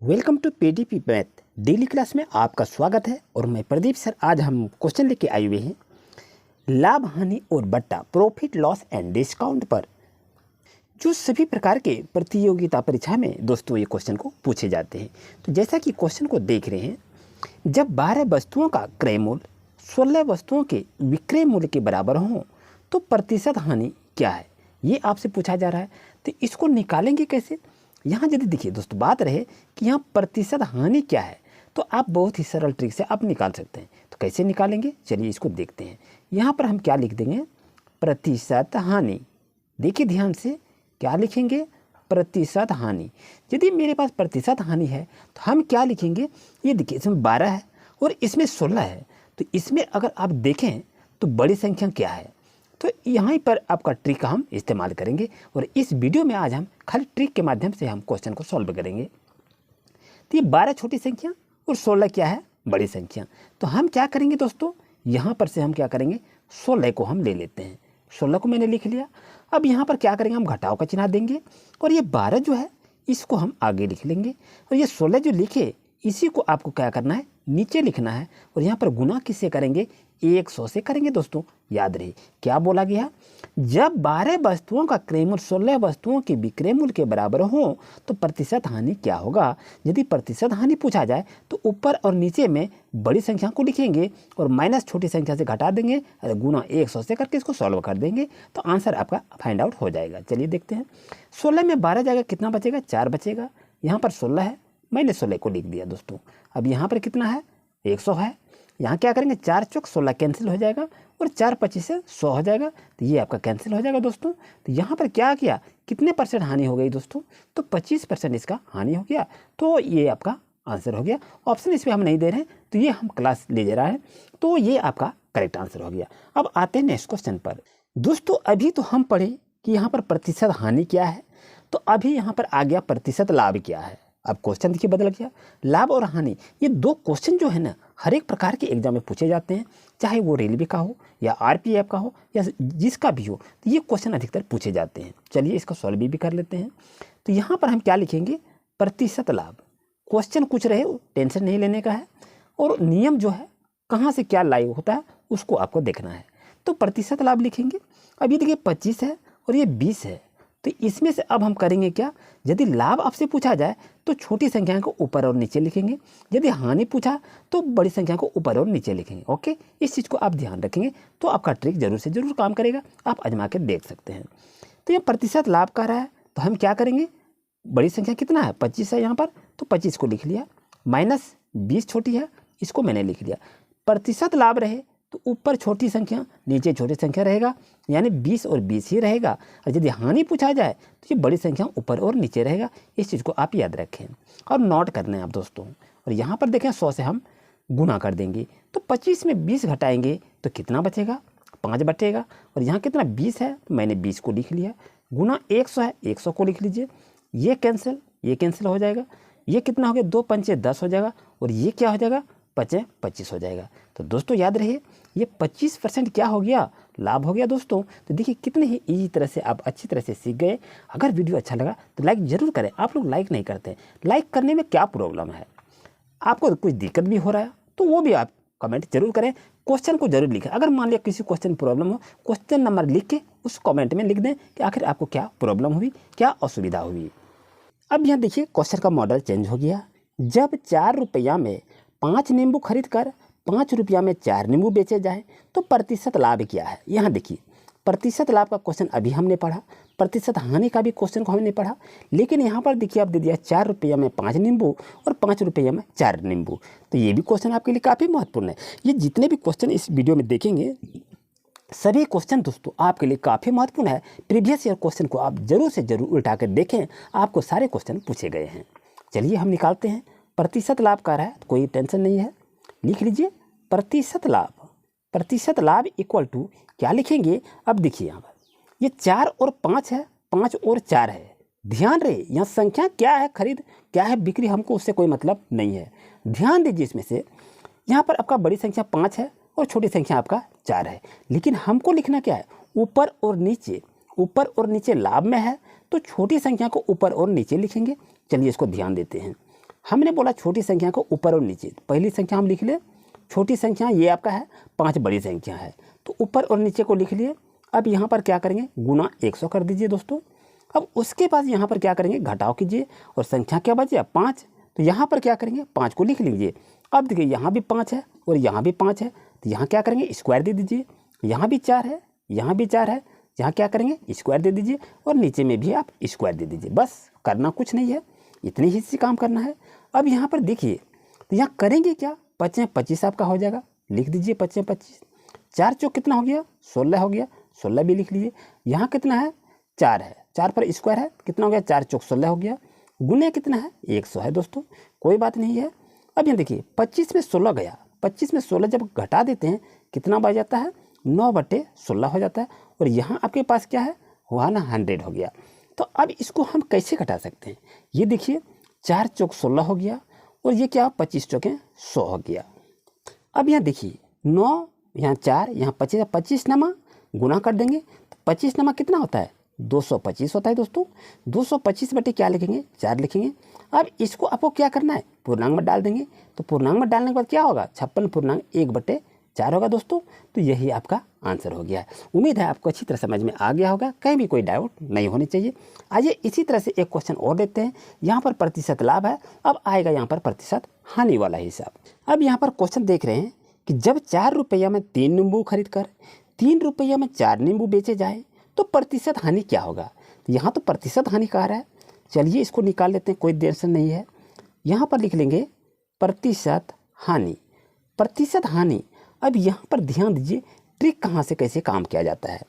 Welcome to PDP math daily class में आपका स्वागत है। और मैं प्रदीप सर, आज हम क्वेश्चन लेके आए हुए हैं लाभ हानि और बट्टा प्रॉफिट लॉस एंड डिस्काउंट पर, जो सभी प्रकार के प्रतियोगिता परीक्षा में दोस्तों ये क्वेश्चन को पूछे जाते हैं। तो जैसा कि क्वेश्चन को देख रहे हैं, जब 12 वस्तुओं का क्रय मूल्य 16 वस्तुओं के विक्रय मूल्य के बराबर हो तो प्रतिशत हानि क्या है, ये आपसे पूछा जा रहा है। तो इसको निकालेंगे कैसे? यहाँ यदि देखिए दोस्तों, बात रहे कि यहाँ प्रतिशत हानि क्या है, तो आप बहुत ही सरल ट्रिक से आप निकाल सकते हैं। तो कैसे निकालेंगे, चलिए इसको देखते हैं। यहाँ पर हम क्या लिख देंगे, प्रतिशत हानि। देखिए ध्यान से, क्या लिखेंगे, प्रतिशत हानि। यदि मेरे पास प्रतिशत हानि है तो हम क्या लिखेंगे, ये देखिए इसमें 12 है और इसमें 16 है। तो इसमें अगर आप देखें तो बड़ी संख्या क्या है, तो यहाँ पर आपका ट्रिक का हम इस्तेमाल करेंगे। और इस वीडियो में आज हम खाली ट्रिक के माध्यम से हम क्वेश्चन को सॉल्व करेंगे। तो ये 12 छोटी संख्या और 16 क्या है, बड़ी संख्या। तो हम क्या करेंगे दोस्तों, यहाँ पर से हम क्या करेंगे, 16 को हम ले लेते हैं। 16 को मैंने लिख लिया। अब यहाँ पर क्या करेंगे, हम घटाव का चिन्ह देंगे और ये 12 जो है इसको हम आगे लिख लेंगे। और ये 16 जो लिखे इसी को आपको क्या करना है, नीचे लिखना है। और यहाँ पर गुना किससे करेंगे, 100 से करेंगे। दोस्तों याद रहे क्या बोला गया, जब 12 वस्तुओं का क्रय मूल्य 16 वस्तुओं के विक्रय मूल्य के बराबर हो तो प्रतिशत हानि क्या होगा। यदि प्रतिशत हानि पूछा जाए तो ऊपर और नीचे में बड़ी संख्या को लिखेंगे और माइनस छोटी संख्या से घटा देंगे और गुना 100 से करके इसको सॉल्व कर देंगे, तो आंसर आपका फाइंड आउट हो जाएगा। चलिए देखते हैं, 16 में 12 जाएगा, कितना बचेगा, 4 बचेगा। यहाँ पर 16 है, मैंने 16 को लिख दिया दोस्तों। अब यहाँ पर कितना है, 100 है। यहाँ क्या करेंगे, 4 चौक 16 कैंसिल हो जाएगा और 4 25 से 100 हो जाएगा। तो ये आपका कैंसिल हो जाएगा दोस्तों। तो यहाँ पर क्या किया, कितने परसेंट हानि हो गई दोस्तों, तो 25% इसका हानि हो गया। तो ये आपका आंसर हो गया। ऑप्शन इस पर हम नहीं दे रहे हैं, तो ये हम क्लास ले जा रहा है, तो ये आपका करेक्ट आंसर हो गया। अब आते हैं नेक्स्ट क्वेश्चन पर। दोस्तों अभी तो हम पढ़े कि यहाँ पर प्रतिशत हानि क्या है, तो अभी यहाँ पर आ गया प्रतिशत लाभ क्या है। अब क्वेश्चन देखिए बदल गया, लाभ और हानि। ये दो क्वेश्चन जो है ना, हर एक प्रकार के एग्जाम में पूछे जाते हैं, चाहे वो रेलवे का हो या आरपीएफ का हो या जिसका भी हो, तो ये क्वेश्चन अधिकतर पूछे जाते हैं। चलिए इसका सॉल्व भी कर लेते हैं। तो यहाँ पर हम क्या लिखेंगे, प्रतिशत लाभ। क्वेश्चन कुछ रहे टेंशन नहीं लेने का है, और नियम जो है कहाँ से क्या लागू होता है उसको आपको देखना है। तो प्रतिशत लाभ लिखेंगे। अब ये देखिए 25 है और ये 20 है, तो इसमें से अब हम करेंगे क्या, यदि लाभ आपसे पूछा जाए तो छोटी संख्या को ऊपर और नीचे लिखेंगे, यदि हानि पूछा तो बड़ी संख्या को ऊपर और नीचे लिखेंगे। ओके, इस चीज़ को आप ध्यान रखेंगे तो आपका ट्रिक जरूर से जरूर काम करेगा, आप आजमा के देख सकते हैं। तो ये प्रतिशत लाभ का रहा है, तो हम क्या करेंगे, बड़ी संख्या कितना है, 25 है यहाँ पर, तो 25 को लिख लिया, माइनस 20 छोटी है, इसको मैंने लिख लिया। प्रतिशत लाभ रहे तो ऊपर छोटी संख्या नीचे छोटी संख्या रहेगा, यानी 20 और 20 ही रहेगा। और यदि हानि पूछा जाए तो ये बड़ी संख्या ऊपर और नीचे रहेगा। इस चीज़ को आप याद रखें और नोट करना है आप दोस्तों। और यहाँ पर देखें 100 से हम गुना कर देंगे, तो 25 में 20 घटाएंगे तो कितना बचेगा, 5 बचेगा। और यहाँ कितना 20 है, तो मैंने 20 को लिख लिया, गुना 100 है, 100 को लिख लीजिए। ये कैंसिल हो जाएगा। ये कितना हो गया, 2 पंचे 10 हो जाएगा, और ये क्या हो जाएगा, 5 25 हो जाएगा। तो दोस्तों याद रहे, ये 25% क्या हो गया, लाभ हो गया दोस्तों। तो देखिए कितने ही इजी तरह से आप अच्छी तरह से सीख गए। अगर वीडियो अच्छा लगा तो लाइक जरूर करें। आप लोग लाइक नहीं करते, लाइक करने में क्या प्रॉब्लम है, आपको कुछ दिक्कत भी हो रहा है तो वो भी आप कमेंट जरूर करें, क्वेश्चन को जरूर लिखें। अगर मान लिया किसी क्वेश्चन प्रॉब्लम हो, क्वेश्चन नंबर लिख के उस कॉमेंट में लिख दें कि आखिर आपको क्या प्रॉब्लम हुई, क्या असुविधा हुई। अब यहाँ देखिए क्वेश्चन का मॉडल चेंज हो गया। जब 4 रुपया में 5 नींबू खरीद कर 5 रुपया में 4 नींबू बेचे जाए तो प्रतिशत लाभ क्या है। यहाँ देखिए प्रतिशत लाभ का क्वेश्चन अभी हमने पढ़ा, प्रतिशत हानि का भी क्वेश्चन को हमने पढ़ा, लेकिन यहाँ पर देखिए आप दे दिया 4 रुपया में 5 नींबू और 5 रुपया में 4 नींबू। तो ये भी क्वेश्चन आपके लिए काफ़ी महत्वपूर्ण है। ये जितने भी क्वेश्चन इस वीडियो में देखेंगे सभी क्वेश्चन दोस्तों आपके लिए काफ़ी महत्वपूर्ण है। प्रीवियस ईयर क्वेश्चन को आप जरूर से जरूर उल्टा कर देखें, आपको सारे क्वेश्चन पूछे गए हैं। चलिए हम निकालते हैं। प्रतिशत लाभ का रहा है, कोई टेंशन नहीं है, लिख लीजिए प्रतिशत लाभ। प्रतिशत लाभ इक्वल टू क्या लिखेंगे, अब देखिए यहाँ पर ये 4 और 5 है, 5 और 4 है। ध्यान रहे यहाँ संख्या क्या है, खरीद क्या है, बिक्री, हमको उससे कोई मतलब नहीं है। ध्यान दीजिए इसमें से यहाँ पर आपका बड़ी संख्या 5 है और छोटी संख्या आपका 4 है, लेकिन हमको लिखना क्या है, ऊपर और नीचे। ऊपर और नीचे लाभ में है तो छोटी संख्या को ऊपर और नीचे लिखेंगे। चलिए इसको ध्यान देते हैं। हमने बोला छोटी संख्या को ऊपर और नीचे, पहली संख्या हम लिख ले, छोटी संख्या ये आपका है 5 बड़ी संख्या है, तो ऊपर और नीचे को लिख लिए। अब यहाँ पर क्या करेंगे, गुना 100 कर दीजिए दोस्तों। अब उसके बाद यहाँ पर क्या करेंगे, घटाव कीजिए और संख्या क्या बचे 5, तो यहाँ पर क्या करेंगे 5 को लिख लीजिए। अब देखिए यहाँ भी 5 है और यहाँ भी 5 है, तो यहाँ क्या करेंगे स्क्वायर दे दीजिए। यहाँ भी 4 है, यहाँ भी 4 है, यहाँ क्या करेंगे स्क्वायर दे दीजिए और नीचे में भी आप स्क्वायर दे दीजिए। बस करना कुछ नहीं है, इतने ही से काम करना है। अब यहाँ पर देखिए, तो यहाँ करेंगे क्या, 5 25 आपका हो जाएगा, लिख दीजिए 5 25। 4 चौक कितना हो गया 16 हो गया, 16 भी लिख लीजिए। यहाँ कितना है 4 है, 4 पर स्क्वायर है, कितना हो गया 4 चौक 16 हो गया, गुने कितना है 100 है दोस्तों, कोई बात नहीं है। अब यहाँ देखिए 25 में 16 गया, 25 में 16 जब घटा देते हैं कितना बच जाता है 9/16 हो जाता है, और यहाँ आपके पास क्या है हुआ ना 100 हो गया। तो अब इसको हम कैसे घटा सकते हैं, ये देखिए 4 चौक 16 हो गया और ये क्या 25 चौके 100 हो गया। अब यहाँ देखिए 9 यहाँ 4 यहाँ 25, 25 नमा गुना कर देंगे तो 25 नमा कितना होता है 225 होता है दोस्तों। 225 बटे क्या लिखेंगे 4 लिखेंगे। अब इसको आपको क्या करना है पूर्णांक में डाल देंगे, तो पूर्णांक में डालने के बाद क्या होगा 56.1/4 होगा दोस्तों। तो यही आपका आंसर हो गया है। उम्मीद है आपको अच्छी तरह समझ में आ गया होगा, कहीं भी कोई डाउट नहीं होनी चाहिए। आइए इसी तरह से एक क्वेश्चन और देखते हैं। यहाँ पर प्रतिशत लाभ है, अब आएगा यहाँ पर प्रतिशत हानि वाला हिसाब। अब यहाँ पर क्वेश्चन देख रहे हैं कि जब 4 रुपया में 3 नींबू खरीद कर 3 रुपया में 4 नींबू बेचे जाए तो प्रतिशत हानि क्या होगा। तो यहाँ तो प्रतिशत हानि कह रहा है, चलिए इसको निकाल लेते हैं, कोई टेंशन नहीं है। यहाँ पर लिख लेंगे प्रतिशत हानि, प्रतिशत हानि। अब यहाँ पर ध्यान दीजिए ट्रिक कहाँ से कैसे काम किया जाता है।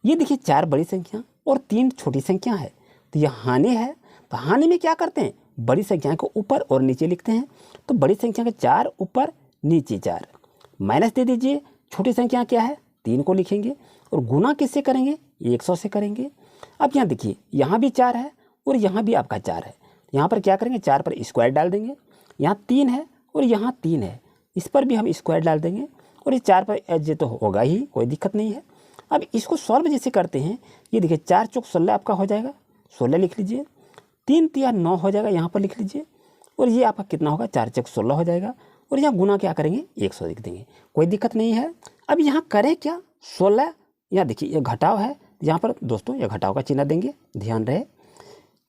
ये देखिए 4 बड़ी संख्या और 3 छोटी संख्या है, तो यह हानि है। तो हानि में क्या करते हैं बड़ी संख्या को ऊपर और नीचे लिखते हैं, तो बड़ी संख्या का 4 ऊपर नीचे 4 माइनस दे दीजिए। छोटी संख्या क्या है 3 को लिखेंगे और गुना किससे करेंगे 100 से करेंगे। अब यहाँ देखिए यहाँ भी 4 है और यहाँ भी आपका 4 है, यहाँ पर क्या करेंगे 4 पर स्क्वायर डाल देंगे। यहाँ 3 है और यहाँ 3 है, इस पर भी हम स्क्वायर डाल देंगे और ये 4 पर एडजस्ट तो होगा ही, कोई दिक्कत नहीं है। अब इसको सॉल्व जैसे करते हैं, ये देखिए 4 चौक 16 आपका हो जाएगा, 16 लिख लीजिए। 3 तिया 9 हो जाएगा, यहाँ पर लिख लीजिए और ये आपका कितना होगा 4 चौक 16 हो जाएगा और यहाँ गुना क्या करेंगे 100 लिख देंगे, कोई दिक्कत नहीं है। अब यहाँ करें क्या 16, यहाँ देखिए ये घटाव है, यहाँ पर दोस्तों ये घटाव का चिन्ह देंगे, ध्यान रहे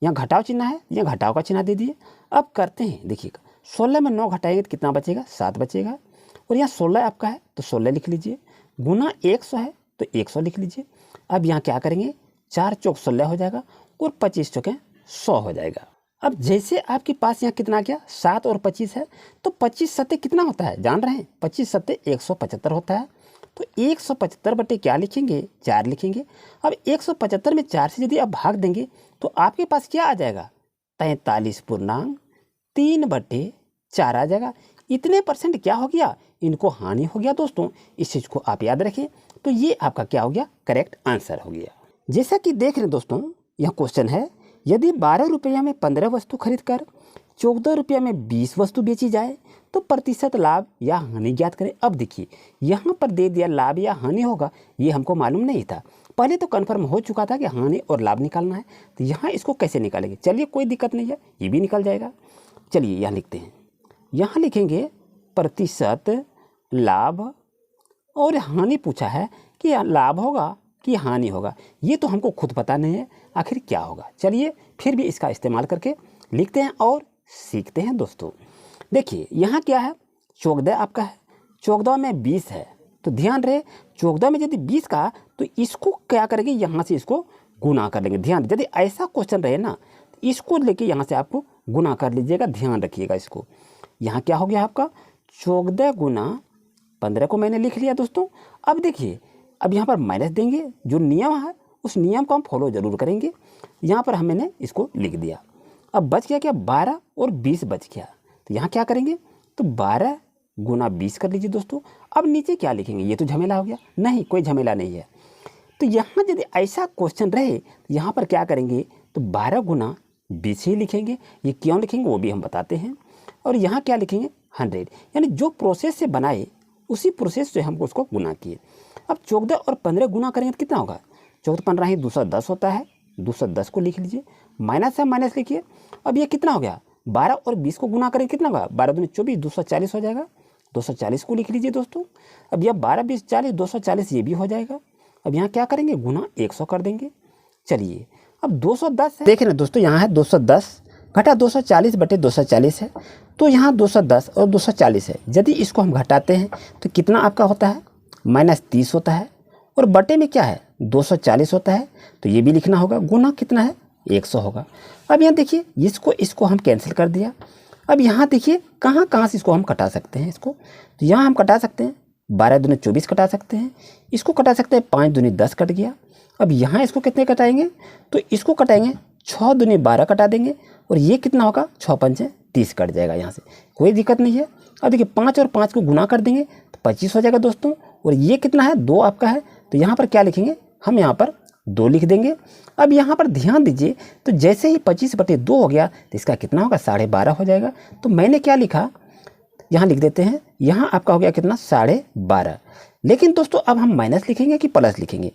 यहाँ घटाव चिन्ह है, यहाँ घटाव का चिन्ह दे दिए। अब करते हैं, देखिएगा 16 में 9 घटाएंगे तो कितना बचेगा 7 बचेगा और यहाँ 16 आपका है तो 16 लिख लीजिए, गुना 100 है तो 100 लिख लीजिए। अब यहाँ क्या करेंगे 4 चौक 16 हो जाएगा और 25 चौके 100 हो जाएगा। अब जैसे आपके पास यहाँ कितना क्या 7 और 25 है, तो 25 सत्ते कितना होता है जान रहे हैं, 25 सत्ते 175 होता है। तो 175 बटे क्या लिखेंगे 4 लिखेंगे। अब 175 में 4 से यदि आप भाग देंगे तो आपके पास क्या आ जाएगा 43.3/4 आ जाएगा। इतने परसेंट क्या हो गया इनको हानि हो गया दोस्तों, इस चीज़ को आप याद रखें। तो ये आपका क्या हो गया करेक्ट आंसर हो गया। जैसा कि देख रहे हैं दोस्तों, यह क्वेश्चन है यदि 12 रुपया में 15 वस्तु खरीद कर 14 रुपया में 20 वस्तु बेची जाए तो प्रतिशत लाभ या हानि ज्ञात करें। अब देखिए यहाँ पर दे दिया लाभ या हानि होगा, ये हमको मालूम नहीं था, पहले तो कन्फर्म हो चुका था कि हानि और लाभ निकालना है। तो यहाँ इसको कैसे निकालेंगे, चलिए कोई दिक्कत नहीं है, ये भी निकल जाएगा। चलिए यहाँ लिखते हैं, यहाँ लिखेंगे प्रतिशत लाभ और हानि पूछा है कि लाभ होगा कि हानि होगा, ये तो हमको खुद पता नहीं है आखिर क्या होगा। चलिए फिर भी इसका इस्तेमाल करके लिखते हैं और सीखते हैं दोस्तों। देखिए यहाँ क्या है 14 आपका है, 14 में 20 है, तो ध्यान रहे 14 में यदि 20 का तो इसको क्या करेंगे यहाँ से इसको गुना कर लेंगे। ध्यान यदि ऐसा क्वेश्चन रहे ना तो इसको लेके यहाँ से आपको गुना कर लीजिएगा, ध्यान रखिएगा इसको। यहाँ क्या हो गया आपका 14 गुना 15 को मैंने लिख लिया दोस्तों। अब देखिए अब यहाँ पर माइनस देंगे, जो नियम है उस नियम को हम फॉलो जरूर करेंगे। यहाँ पर हमने इसको लिख दिया। अब बच गया क्या 12 और 20 बच गया, तो यहाँ क्या करेंगे तो 12 गुना 20 कर लीजिए दोस्तों। अब नीचे क्या लिखेंगे, ये तो झमेला हो गया, नहीं कोई झमेला नहीं है। तो यहाँ यदि ऐसा क्वेश्चन रहे तो यहाँ पर क्या करेंगे तो 12 गुना 20 ही लिखेंगे। ये क्यों लिखेंगे वो भी हम बताते हैं। और यहाँ क्या लिखेंगे 100, यानी जो प्रोसेस से बनाए उसी प्रोसेस से हमको उसको गुना किए। अब 14 और 15 गुना करेंगे तो कितना होगा 14 15 210 होता है, 210 को लिख लीजिए, माइनस है माइनस लिखिए। अब ये कितना हो गया 12 और 20 को गुना करें कितना होगा, 12 दूनी 24, 240 हो जाएगा। 240 को लिख लीजिए दोस्तों। अब यह 12 20 40, 240 ये भी हो जाएगा। अब यहाँ क्या करेंगे, गुना 100 कर देंगे। चलिए अब 210 है, देखें ना दोस्तों, यहाँ है 210 घटा 240 बटे 240 है, तो यहाँ 210 और 240 है। यदि इसको हम घटाते हैं तो कितना आपका होता है, -30 होता है, और बटे में क्या है 240 होता है, तो ये भी लिखना होगा। गुना कितना है 100 होगा। अब यहाँ देखिए इसको हम कैंसिल कर दिया। अब यहाँ देखिए कहाँ कहाँ से इसको हम कटा सकते हैं, इसको तो यहाँ हम कटा सकते हैं 12 दूनी 24 कटा सकते हैं, इसको कटा सकते हैं 5 दूनी 10 कट गया। अब यहाँ इसको कितने कटाएंगे, तो इसको कटाएंगे 6 दूनी 12 कटा देंगे, और ये कितना होगा 6 पंचे 30 कट जाएगा, यहाँ से कोई दिक्कत नहीं है। अब देखिए 5 और 5 को गुना कर देंगे तो 25 हो जाएगा दोस्तों, और ये कितना है 2 आपका है, तो यहाँ पर क्या लिखेंगे, हम यहाँ पर 2 लिख देंगे। अब यहाँ पर ध्यान दीजिए, तो जैसे ही 25 बटे 2 हो गया तो इसका कितना होगा 12.5 हो जाएगा। तो मैंने क्या लिखा, यहाँ लिख देते हैं, यहाँ आपका हो गया कितना 12.5। लेकिन दोस्तों अब हम माइनस लिखेंगे कि प्लस लिखेंगे,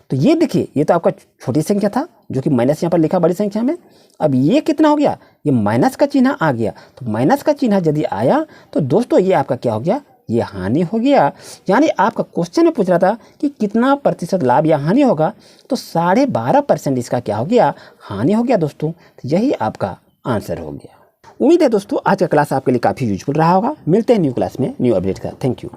तो ये देखिए ये तो आपका छोटी संख्या था जो कि माइनस यहाँ पर लिखा बड़ी संख्या में। अब ये कितना हो गया, ये माइनस का चिन्ह आ गया, तो माइनस का चिन्ह यदि आया तो दोस्तों ये आपका क्या हो गया, ये हानि हो गया। यानी आपका क्वेश्चन में पूछ रहा था कि कितना प्रतिशत लाभ या हानि होगा, तो 12.5% इसका क्या हो गया, हानि हो गया दोस्तों। तो यही आपका आंसर हो गया। उम्मीद है दोस्तों आज का क्लास आपके लिए काफ़ी यूजफुल रहा होगा। मिलते हैं न्यू क्लास में न्यू अपडेट का। Thank you.